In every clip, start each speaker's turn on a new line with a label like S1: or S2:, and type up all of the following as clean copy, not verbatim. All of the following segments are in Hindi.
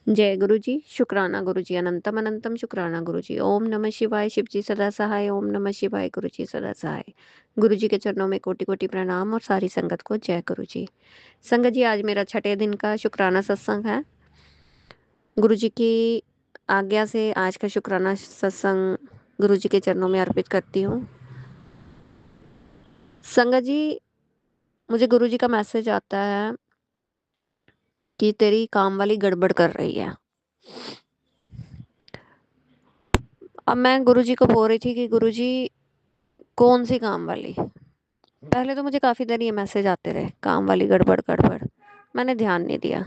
S1: जय गुरु जी। शुक्राना गुरु जी, अनंतम अनंतम शुक्राना गुरु जी। ओम नमः शिवाय। शिव जी सदा सहाय। ओम नमः शिवाय। गुरु जी सदा सहाय। गुरु जी के चरणों में कोटि कोटि प्रणाम और सारी संगत को जय गुरु जी। संगत जी, आज मेरा छठे दिन का शुक्राना सत्संग है। गुरु जी की आज्ञा से आज का शुक्राना सत्संग गुरु जी के चरणों में अर्पित करती हूँ। संगत जी, मुझे गुरु जी का मैसेज आता है कि तेरी काम वाली गड़बड़ कर रही है। अब मैं गुरु जी को बोल रही थी कि गुरु जी, कौन सी काम वाली। पहले तो मुझे काफ़ी देर ये मैसेज आते रहे, काम वाली गड़बड़ गड़बड़। मैंने ध्यान नहीं दिया।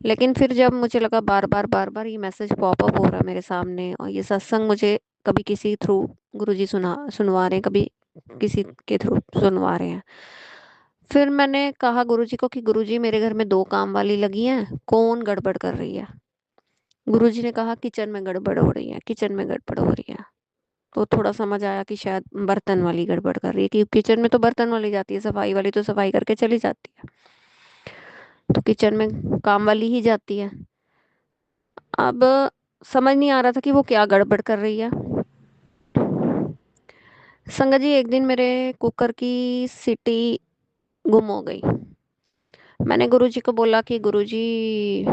S1: लेकिन फिर जब मुझे लगा बार बार ये मैसेज पॉपअप हो रहा है मेरे सामने, और ये सत्संग मुझे कभी किसी थ्रू गुरुजी सुनवा रहे हैं, कभी किसी के थ्रू सुनवा रहे हैं। फिर मैंने कहा गुरुजी को कि गुरुजी, मेरे घर में दो काम वाली लगी हैं, कौन गड़बड़ कर रही है। गुरुजी ने कहा किचन में गड़बड़ हो रही है, किचन में गड़बड़ हो रही है। तो थोड़ा समझ आया कि शायद बर्तन वाली गड़बड़ कर रही है, कि किचन में तो बर्तन वाली जाती है, सफाई वाली तो सफाई करके चली जाती है, तो किचन में काम वाली ही जाती है। अब समझ नहीं आ रहा था कि वो क्या गड़बड़ कर रही है। संगत जी, एक दिन मेरे कुकर की सीटी गुम हो गई। मैंने गुरुजी को बोला कि गुरुजी,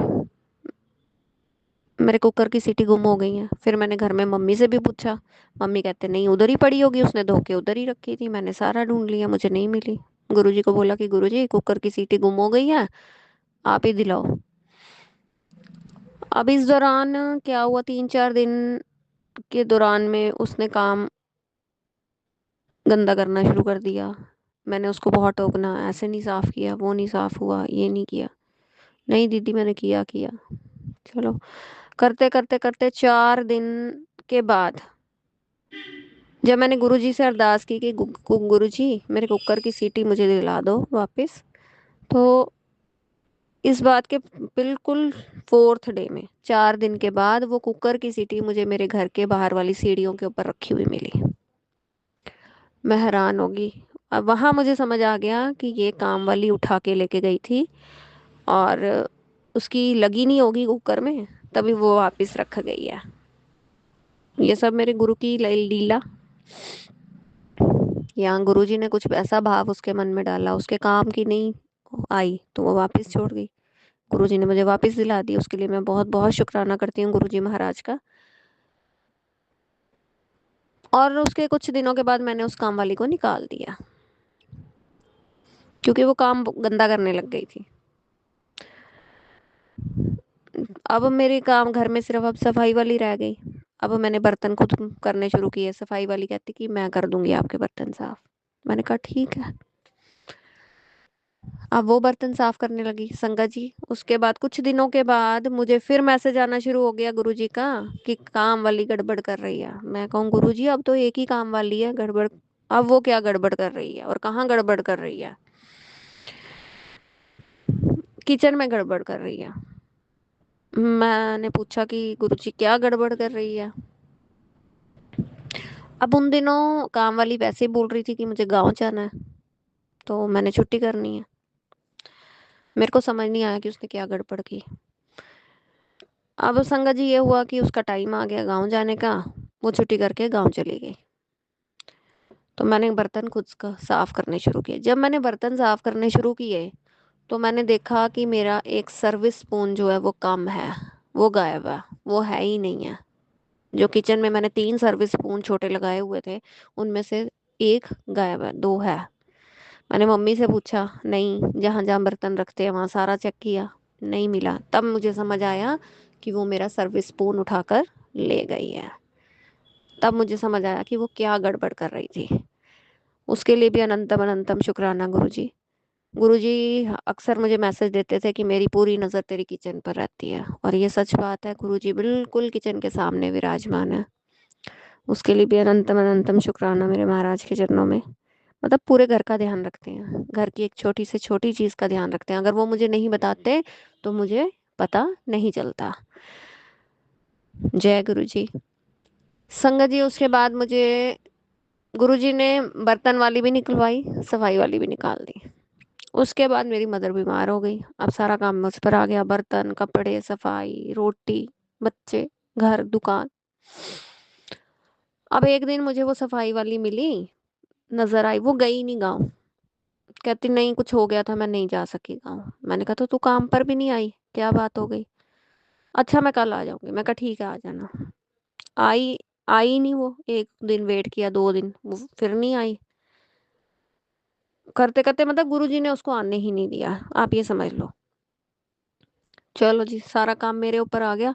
S1: मेरे कुकर की सीटी गुम हो गई है। फिर मैंने घर में मम्मी से भी पूछा। मम्मी कहते नहीं, उधर ही पड़ी होगी, उसने धो के उधर ही रखी थी, मैंने सारा ढूंढ लिया, मुझे नहीं मिली। गुरुजी को बोला कि गुरुजी, कुकर की सीटी गुम हो गई है, आप ही दिलाओ। अब इस दौरान क्या हुआ, 3-4 दिन के दौरान में उसने काम गंदा करना शुरू कर दिया। मैंने उसको बहुत टोकना, ऐसे नहीं साफ किया, वो नहीं साफ हुआ, ये नहीं किया। नहीं दीदी, मैंने किया किया। चलो, करते करते करते 4 दिन के बाद जब मैंने गुरुजी से अरदास की कि गुरुजी, मेरे कुकर की सीटी मुझे दिला दो वापस, तो इस बात के बिल्कुल 4th डे में, 4 दिन के बाद, वो कुकर की सीटी मुझे मेरे घर के बाहर वाली सीढ़ियों के ऊपर रखी हुई मिली। मैं हैरान होगी। अब वहां मुझे समझ आ गया कि ये काम वाली उठा के लेके गई थी, और उसकी लगी नहीं होगी कुकर में, तभी वो वापस रख गई है। ये सब मेरे गुरु की लीला। यहाँ गुरुजी ने कुछ ऐसा भाव उसके मन में डाला, उसके काम की नहीं आई, तो वो वापस छोड़ गई। गुरुजी ने मुझे वापस दिला दी, उसके लिए मैं बहुत बहुत शुक्राना करती हूँ गुरुजी महाराज का। और उसके कुछ दिनों के बाद मैंने उस काम वाली को निकाल दिया, क्योंकि वो काम गंदा करने लग गई थी। अब मेरे काम घर में सिर्फ अब सफाई वाली रह गई। अब मैंने बर्तन खुद करने शुरू किए। सफाई वाली कहती कि मैं कर दूंगी आपके बर्तन साफ। मैंने कहा ठीक है। अब वो बर्तन साफ करने लगी संगत जी। उसके बाद कुछ दिनों के बाद मुझे फिर मैसेज आना शुरू हो गया गुरुजी का कि काम वाली गड़बड़ कर रही है। मैं कहूँ गुरुजी, अब तो एक ही काम वाली है गड़बड़, अब वो क्या गड़बड़ कर रही है और कहाँ गड़बड़ कर रही है। किचन में गड़बड़ कर रही है। मैंने पूछा कि गुरुजी क्या गड़बड़ कर रही है। अब उन दिनों काम वाली वैसे ही बोल रही थी कि मुझे गांव जाना है, तो मैंने छुट्टी करनी है। मेरे को समझ नहीं आया कि उसने क्या गड़बड़ की। अब संगत जी, ये हुआ कि उसका टाइम आ गया गांव जाने का। वो छुट्टी करके गांव चली गई। तो मैंने बर्तन खुद का साफ करने शुरू किए। जब मैंने बर्तन साफ करने शुरू किए, तो मैंने देखा कि मेरा एक सर्विस स्पून जो है वो कम है, वो गायब है, वो है ही नहीं है। जो किचन में मैंने 3 सर्विस स्पून छोटे लगाए हुए थे, उनमें से एक गायब है, दो है। मैंने मम्मी से पूछा, नहीं, जहाँ जहाँ बर्तन रखते हैं वहाँ सारा चेक किया, नहीं मिला। तब मुझे समझ आया कि वो मेरा सर्विस स्पून उठाकर ले गई है। तब मुझे समझ आया कि वो क्या गड़बड़ कर रही थी। उसके लिए भी अनंतम अनंतम शुक्राना गुरुजी। गुरुजी अक्सर मुझे मैसेज देते थे कि मेरी पूरी नज़र तेरी किचन पर रहती है, और ये सच बात है। गुरुजी बिल्कुल किचन के सामने विराजमान है। उसके लिए भी अनंतम अनंतम शुक्राना मेरे महाराज के चरणों में। मतलब पूरे घर का ध्यान रखते हैं, घर की एक छोटी से छोटी चीज का ध्यान रखते हैं। अगर वो मुझे नहीं बताते तो मुझे पता नहीं चलता। जय गुरु जी। संगत जी, उसके बाद मुझे गुरु जी ने बर्तन वाली भी निकलवाई, सफाई वाली भी निकाल दी। उसके बाद मेरी मदर बीमार हो गई। अब सारा काम मुझ पर आ गया, बर्तन, कपड़े, सफाई, रोटी, बच्चे, घर, दुकान। अब एक दिन मुझे वो सफाई वाली मिली, नजर आई, वो गई नहीं गाँव। कहती नहीं कुछ हो गया था, मैं नहीं जा सकी गाँव। मैंने कहा तो तू काम पर भी नहीं आई, क्या बात हो गई? अच्छा मैं कल आ जाऊंगी। मैं कहा ठीक है आ जाना। आई, आई नहीं वो। एक दिन वेट किया, 2 दिन, वो फिर नहीं आई। करते करते मतलब गुरुजी ने उसको आने ही नहीं दिया, आप ये समझ लो। चलो जी, सारा काम मेरे ऊपर आ गया।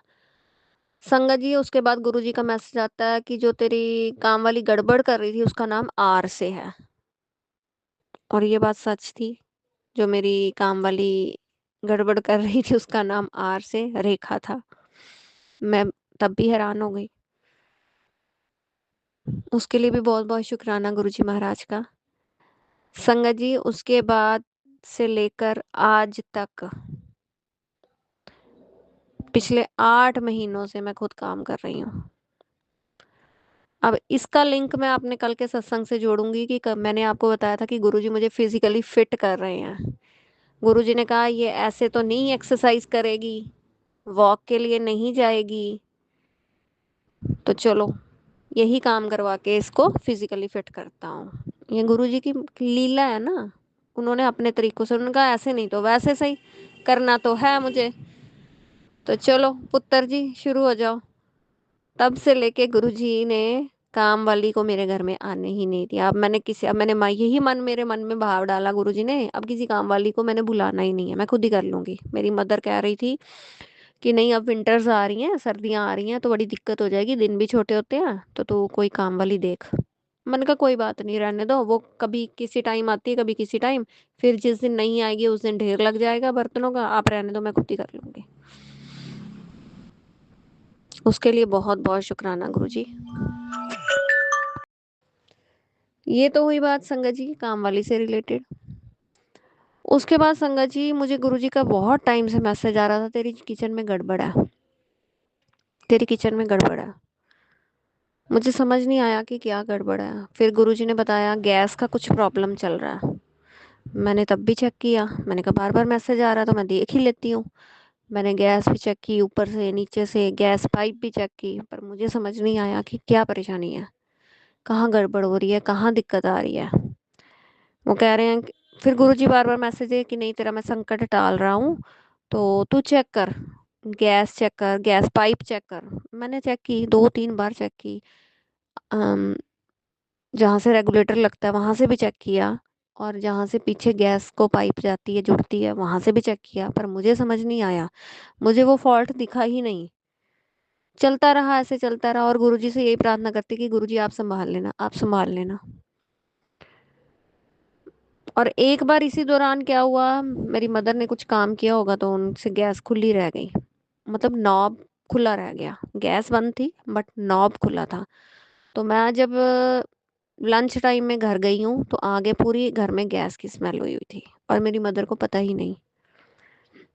S1: संगत जी, उसके बाद गुरुजी का मैसेज आता है कि जो तेरी काम वाली गड़बड़ कर रही थी उसका नाम आर से है। और ये बात सच थी। जो मेरी काम वाली गड़बड़ कर रही थी उसका नाम आर से रेखा था। मैं तब भी हैरान हो गई। उसके लिए भी बहुत बहुत शुक्राना गुरुजी महाराज का। संगत जी, उसके बाद से लेकर आज तक पिछले 8 महीनों से मैं खुद काम कर रही हूँ। अब इसका लिंक मैं अपने कल के सत्संग से जोड़ूंगी कि मैंने आपको बताया था कि गुरुजी मुझे फिजिकली फिट कर रहे हैं। गुरुजी ने कहा ये ऐसे तो नहीं एक्सरसाइज करेगी, वॉक के लिए नहीं जाएगी, तो चलो यही काम करवा के इसको फिजिकली फिट करता हूँ। ये गुरुजी की लीला है ना। उन्होंने अपने तरीकों से, उन्होंने कहा ऐसे नहीं तो वैसे सही, करना तो है मुझे। तो चलो पुत्र जी शुरू हो जाओ। तब से लेके गुरुजी ने काम वाली को मेरे घर में आने ही नहीं दिया। अब मैंने यही मेरे मन में भाव डाला गुरुजी ने, अब किसी काम वाली को मैंने बुलाना ही नहीं है, मैं खुद ही कर लूंगी। मेरी मदर कह रही थी कि नहीं अब विंटर्स आ रही हैं, सर्दियां आ रही हैं, तो बड़ी दिक्कत हो जाएगी, दिन भी छोटे होते हैं, तो तू कोई काम वाली देख। मैंने कहा कोई बात नहीं, रहने दो, वो कभी किसी टाइम आती है, कभी किसी टाइम। फिर जिस दिन नहीं आएगी उस दिन ढेर लग जाएगा बर्तनों का, आप रहने दो, मैं खुद ही कर लूंगी। उसके लिए बहुत बहुत शुक्राना गुरुजी। ये तो हुई बात संगत जी काम वाली से रिलेटेड। उसके बाद संगत जी मुझे गुरुजी का बहुत टाइम से मैसेज आ रहा था, तेरी किचन में गड़बड़ है, तेरी किचन में गड़बड़ है। मुझे समझ नहीं आया कि क्या गड़बड़ है। फिर गुरुजी ने बताया गैस का कुछ प्रॉब्लम चल रहा है। मैंने तब भी चेक किया, मैंने कहा बार बार मैसेज आ रहा तो मैं देख ही लेती हूँ। मैंने गैस भी चेक की, ऊपर से नीचे से गैस पाइप भी चेक की, पर मुझे समझ नहीं आया कि क्या परेशानी है, कहाँ गड़बड़ हो रही है, कहाँ दिक्कत आ रही है। वो कह रहे हैं फिर गुरुजी बार बार मैसेज है कि नहीं तेरा मैं संकट टाल रहा हूँ, तो तू चेक कर, गैस चेक कर, गैस पाइप चेक कर। मैंने चेक की, 2-3 बार चेक की। अम, जहाँ से रेगुलेटर लगता है वहां से भी चेक किया, और जहाँ से पीछे गैस को पाइप जाती है जुड़ती है वहां से भी चेक किया, पर मुझे समझ नहीं आया। मुझे वो फॉल्ट दिखा ही नहीं। चलता रहा, ऐसे चलता रहा, और गुरुजी से यही प्रार्थना करती कि गुरुजी आप संभाल लेना, आप संभाल लेना। और एक बार इसी दौरान क्या हुआ, मेरी मदर ने कुछ काम किया होगा तो उनसे गैस खुली रह गई, मतलब नॉब खुला रह गया। गैस बंद थी बट नॉब खुला था। तो मैं जब लंच टाइम में घर गई हूँ तो आगे पूरी घर में गैस की स्मेल हुई हुई थी, और मेरी मदर को पता ही नहीं।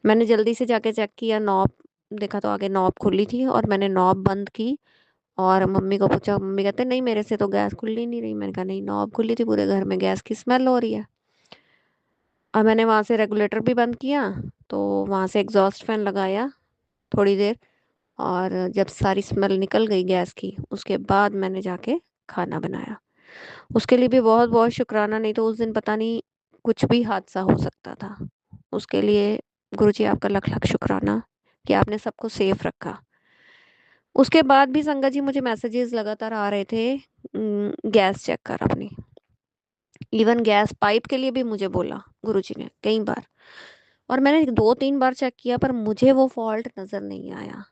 S1: मैंने जल्दी से जाके चेक किया, नॉब देखा तो आगे नॉब खुली थी, और मैंने नॉब बंद की। और मम्मी को पूछा, मम्मी कहते नहीं मेरे से तो गैस खुल ही नहीं रही। मैंने कहा नहीं नॉब खुली थी, पूरे घर में गैस की स्मेल हो रही है। और मैंने वहां से रेगुलेटर भी बंद किया, तो वहां से एग्जॉस्ट फैन लगाया थोड़ी देर, और जब सारी स्मेल निकल गई गैस की, उसके बाद मैंने जाके खाना बनाया। उसके लिए भी बहुत बहुत शुक्राना, नहीं तो उस दिन पता नहीं कुछ भी हादसा हो सकता था। उसके लिए गुरुजी आपका लख लख शुक्राना कि आपने सबको सेफ रखा। उसके बाद भी संगत जी मुझे मैसेजेस लगातार आ रहे थे, गैस चेक कर अपनी। इवन गैस पाइप के लिए भी मुझे बोला गुरुजी ने कई बार, और मैंने 2-3 बार चेक किया पर मुझे वो फॉल्ट नजर नहीं आया।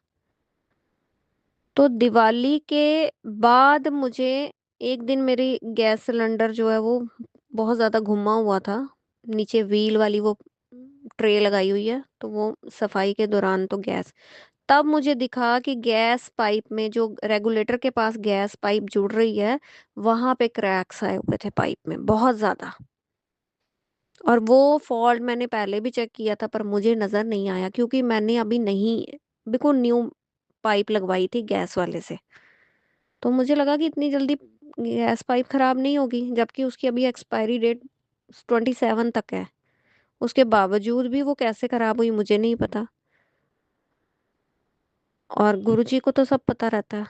S1: तो दिवाली के बाद मुझे एक दिन मेरी गैस सिलेंडर जो है वो बहुत ज़्यादा घुमा हुआ था, नीचे व्हील वाली वो ट्रे लगाई हुई है, तो वो सफाई के दौरान तो गैस, तब मुझे दिखा कि गैस पाइप में जो रेगुलेटर के पास गैस पाइप जुड़ रही है वहां पे क्रैक्स आए हुए थे पाइप में बहुत ज़्यादा। और वो फॉल्ट मैंने पहले भी चेक किया था पर मुझे नज़र नहीं आया, क्योंकि मैंने अभी नहीं, बिल्कुल न्यू पाइप लगवाई थी गैस वाले से। तो मुझे लगा कि इतनी जल्दी गैस पाइप खराब नहीं होगी, जबकि उसकी अभी एक्सपायरी डेट 27 तक है। उसके बावजूद भी वो कैसे खराब हुई मुझे नहीं पता। और गुरुजी को तो सब पता रहता है।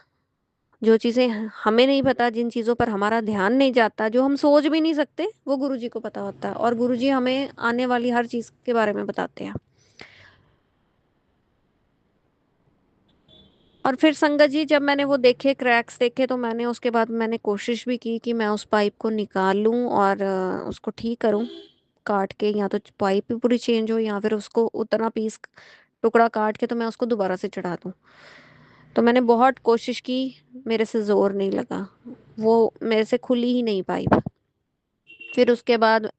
S1: जो चीजें हमें नहीं पता, जिन चीजों पर हमारा ध्यान नहीं जाता, जो हम सोच भी नहीं सकते, वो गुरुजी को पता होता है, और गुरुजी हमें आने वाली हर चीज के बारे में बताते हैं। और फिर संगत जी, जब मैंने वो देखे क्रैक्स देखे, तो मैंने उसके बाद मैंने कोशिश भी की कि मैं उस पाइप को निकाल लूं और उसको ठीक करूं, काट के, या तो पाइप ही पूरी चेंज हो, या फिर उसको उतना पीस टुकड़ा काट के तो मैं उसको दोबारा से चढ़ा दूं। तो मैंने बहुत कोशिश की, मेरे से जोर नहीं लगा, वो मेरे से खुली ही नहीं पाइप। फिर उसके बाद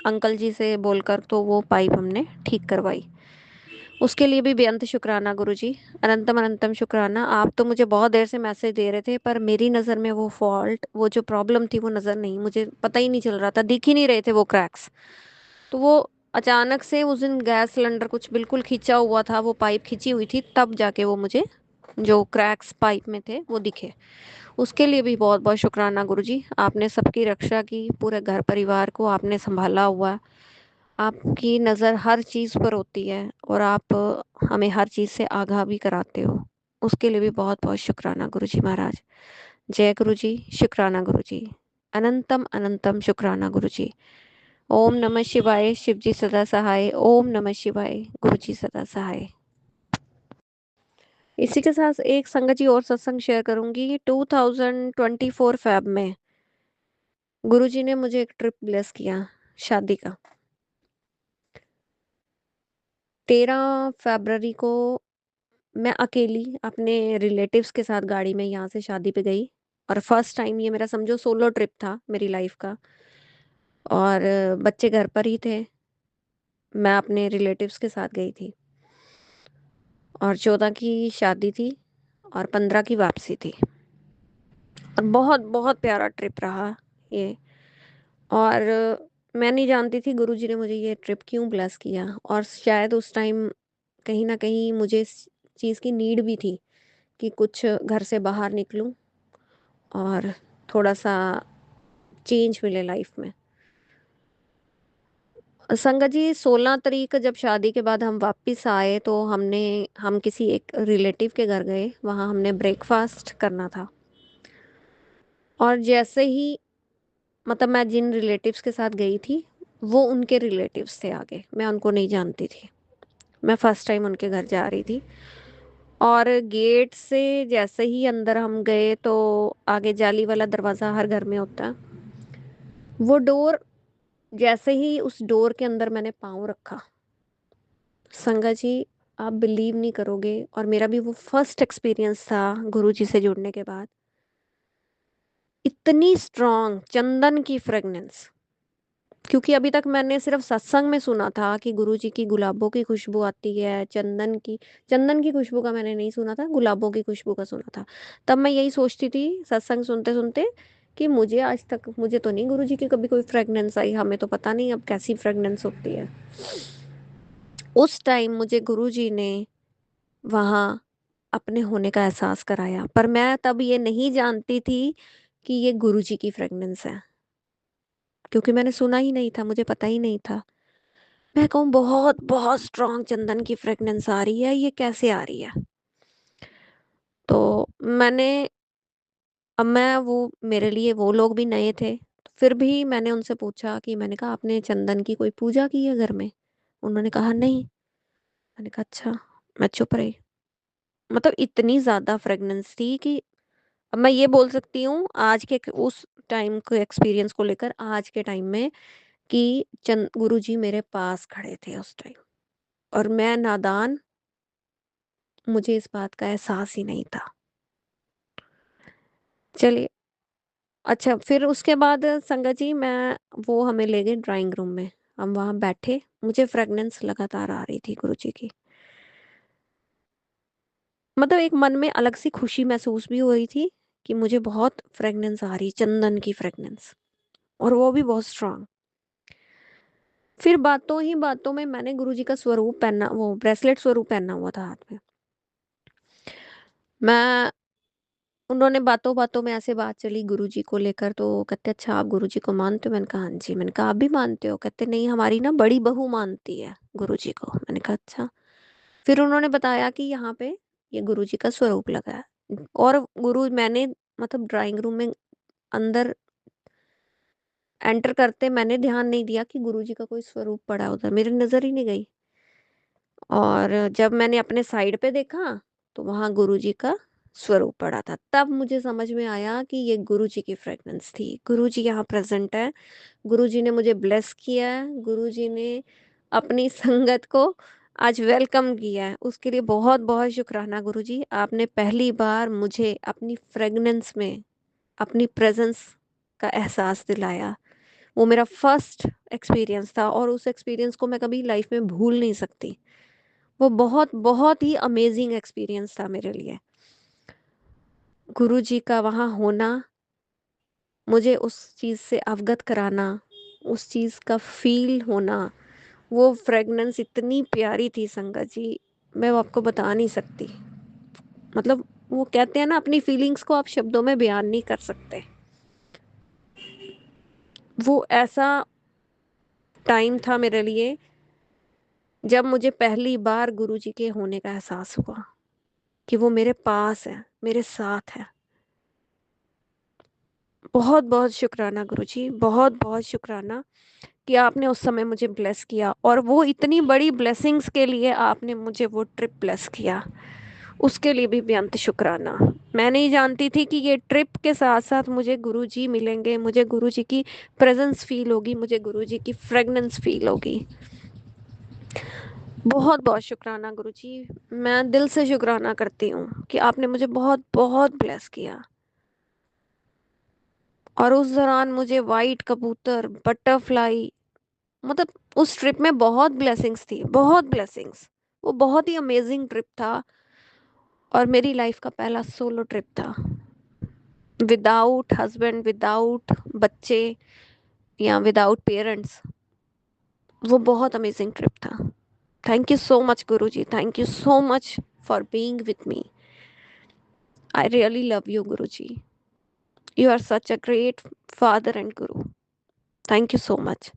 S1: अंकल जी से बोलकर तो वो पाइप हमने ठीक करवाई। उसके लिए भी बेअंत शुक्राना गुरुजी, अनंतम अनंतम शुक्राना। आप तो मुझे बहुत देर से मैसेज दे रहे थे, पर मेरी नज़र में वो फॉल्ट, वो जो प्रॉब्लम थी वो नज़र नहीं, मुझे पता ही नहीं चल रहा था, दिख ही नहीं रहे थे वो क्रैक्स। तो वो अचानक से उस दिन गैस सिलेंडर कुछ बिल्कुल खींचा हुआ था, वो पाइप खींची हुई थी, तब जाके वो मुझे जो क्रैक्स पाइप में थे वो दिखे। उसके लिए भी बहुत बहुत शुक्राना गुरुजी, आपने सबकी रक्षा की, पूरे घर परिवार को आपने संभाला हुआ है। आपकी नज़र हर चीज़ पर होती है, और आप हमें हर चीज़ से आगाह भी कराते हो। उसके लिए भी बहुत बहुत शुक्राना गुरुजी महाराज। जय गुरुजी, शुक्राना गुरुजी, अनंतम अनंतम शुक्राना गुरुजी। ओम नमः शिवाय, शिवजी सदा सहाय। ओम नमः शिवाय, गुरुजी सदा सहाय। इसी के साथ एक संगत जी और सत्संग शेयर करूंगी। 2024 फेब में गुरुजी ने मुझे एक ट्रिप ब्लेस किया, शादी का। 13 फरवरी को मैं अकेली अपने रिलेटिव्स के साथ गाड़ी में यहाँ से शादी पे गई। और फर्स्ट टाइम ये मेरा समझो सोलो ट्रिप था मेरी लाइफ का। और बच्चे घर पर ही थे, मैं अपने रिलेटिव्स के साथ गई थी। और 14 की शादी थी, और 15 की वापसी थी। और बहुत बहुत प्यारा ट्रिप रहा ये। और मैं नहीं जानती थी गुरुजी ने मुझे ये ट्रिप क्यों ब्लेस किया, और शायद उस टाइम कहीं ना कहीं मुझे इस चीज़ की नीड भी थी कि कुछ घर से बाहर निकलूं, और थोड़ा सा चेंज मिले लाइफ में। संगत जी, 16 तारीख जब शादी के बाद हम वापस आए, तो हम किसी एक रिलेटिव के घर गए, वहाँ हमने ब्रेकफास्ट करना था। और जैसे ही, मतलब मैं जिन रिलेटिव्स के साथ गई थी, वो उनके रिलेटिव्स थे आगे, मैं उनको नहीं जानती थी, मैं फर्स्ट टाइम उनके घर जा रही थी। और गेट से जैसे ही अंदर हम गए, तो आगे जाली वाला दरवाज़ा हर घर में होता है, वो डोर, जैसे ही उस डोर के अंदर मैंने पाँव रखा, संगा जी, आप बिलीव नहीं करोगे, और मेरा भी वो फर्स्ट एक्सपीरियंस था गुरुजी से जुड़ने के बाद। इतनी स्ट्रांग चंदन की फ्रेगनेंस, क्योंकि अभी तक मैंने सिर्फ सत्संग में सुना था कि गुरुजी की गुलाबों की खुशबू आती है, चंदन की खुशबू का मैंने नहीं सुना था, गुलाबों की खुशबू का सुना था। तब मैं यही सोचती थी सत्संग सुनते सुनते कि मुझे आज तक, मुझे तो नहीं गुरुजी की कभी कोई फ्रेगनेंस आई, हमें तो पता नहीं अब कैसी फ्रेगनेंस होती है। उस टाइम मुझे गुरुजी ने वहाँ अपने होने का एहसास कराया, पर मैं तब ये नहीं जानती थी कि ये गुरुजी की फ्रेगनेंस है, क्योंकि मैंने सुना ही नहीं था, मुझे पता ही नहीं था। मैं कहूँ बहुत बहुत स्ट्रांग चंदन की फ्रेगनेंस आ रही है, ये कैसे आ रही है। तो मैंने, अब मैं वो, मेरे लिए वो लोग भी नए थे, तो फिर भी मैंने उनसे पूछा, कि मैंने कहा आपने चंदन की कोई पूजा की है घर में। उन्होंने कहा नहीं। मैंने कहा अच्छा। मैं चुप रही। मतलब इतनी ज्यादा फ्रेगनेंस थी कि अब मैं ये बोल सकती हूँ आज के उस टाइम के एक्सपीरियंस को लेकर, आज के टाइम में, कि चंद गुरुजी मेरे पास खड़े थे उस टाइम, और मैं नादान, मुझे इस बात का एहसास ही नहीं था। चलिए, अच्छा, फिर उसके बाद संगत जी, मैं, वो हमें ले गए ड्राइंग रूम में। हम वहाँ बैठे, मुझे फ्रेगनेंस लगातार आ रही थी गुरुजी की। मतलब एक मन में अलग सी खुशी महसूस भी हो रही थी कि मुझे बहुत फ्रेगनेंस आ रही, चंदन की फ्रेगनेंस, और वो भी बहुत स्ट्रांग। फिर बातों ही बातों में मैंने गुरुजी का स्वरूप पहना, वो ब्रेसलेट स्वरूप पहना हुआ था हाथ में। मैं उन्होंने बातों बातों में ऐसे बात चली गुरुजी को लेकर, तो कहते अच्छा आप गुरुजी को मानते हो? मैंने कहा हाँ जी। मैंने कहा आप भी मानते हो? कहते नहीं, हमारी ना बड़ी बहू मानती है गुरुजी को। मैंने कहा अच्छा। फिर उन्होंने बताया कि यहाँ पे ये गुरुजी का स्वरूप लगा है। और गुरु मैंने मतलब ड्राइंग रूम में अंदर एंटर करते मैंने ध्यान नहीं दिया कि गुरुजी का कोई स्वरूप पड़ा है उधर, मेरी नजर ही नहीं गई। और जब मैंने अपने साइड पे देखा तो वहां गुरुजी का स्वरूप पड़ा था। तब मुझे समझ में आया कि ये गुरुजी की फ्रेग्रेंस थी, गुरुजी यहाँ प्रेजेंट है। गुरुजी ने मुझे ब्लेस किया है, गुरुजी ने अपनी संगत को आज वेलकम किया है। उसके लिए बहुत बहुत शुक्राना गुरुजी। आपने पहली बार मुझे अपनी फ्रेगनेंस में अपनी प्रेजेंस का एहसास दिलाया। वो मेरा फर्स्ट एक्सपीरियंस था और उस एक्सपीरियंस को मैं कभी लाइफ में भूल नहीं सकती। वो बहुत बहुत ही अमेजिंग एक्सपीरियंस था मेरे लिए। गुरुजी का वहाँ होना, मुझे उस चीज़ से अवगत कराना, उस चीज़ का फील होना, वो फ्रेगनेंस इतनी प्यारी थी संगत जी, मैं वो आपको बता नहीं सकती। मतलब वो कहते हैं ना, अपनी फीलिंग्स को आप शब्दों में बयान नहीं कर सकते। वो ऐसा टाइम था मेरे लिए जब मुझे पहली बार गुरुजी के होने का एहसास हुआ कि वो मेरे पास है, मेरे साथ है। बहुत बहुत शुक्राना गुरुजी, बहुत बहुत शुक्राना कि आपने उस समय मुझे ब्लेस किया, और वो इतनी बड़ी ब्लेसिंग्स के लिए आपने मुझे वो ट्रिप ब्लेस किया, उसके लिए भी बेअंत शुक्राना। मैं नहीं जानती थी कि ये ट्रिप के साथ साथ मुझे गुरुजी मिलेंगे, मुझे गुरुजी की प्रेजेंस फील होगी, मुझे गुरुजी की फ्रेगनेंस फील होगी। बहुत बहुत शुक्राना गुरुजी। मैं दिल से शुक्राना करती हूँ कि आपने मुझे बहुत बहुत ब्लेस किया। और उस दौरान मुझे वाइट कबूतर, बटरफ्लाई, मतलब उस ट्रिप में बहुत ब्लेसिंग्स थी, बहुत ब्लेसिंग्स। वो बहुत ही अमेजिंग ट्रिप था, और मेरी लाइफ का पहला सोलो ट्रिप था, विदाउट हस्बैंड, विदाउट बच्चे, या विदाउट पेरेंट्स। वो बहुत अमेजिंग ट्रिप था। Thank you so much Guruji, thank you so much for being with me. I really love you Guruji. You are such a great father and guru. Thank you so much.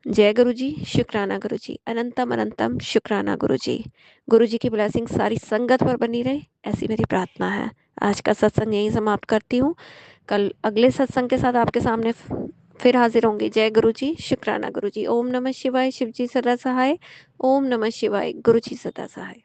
S1: जय गुरु जी, शुक्राना गुरु जी, अनंतम अनंतम शुक्राना गुरु जी। गुरु जी की ब्लेसिंग सारी संगत पर बनी रहे, ऐसी मेरी प्रार्थना है। आज का सत्संग यहीं समाप्त करती हूँ। कल अगले सत्संग के साथ आपके सामने फिर हाजिर होंगी। जय गुरु जी, शुक्राना गुरु जी। ओम नमः शिवाय, शिव जी सदा सहाय। ओम नमः शिवाय, गुरु जी सदा सहाय।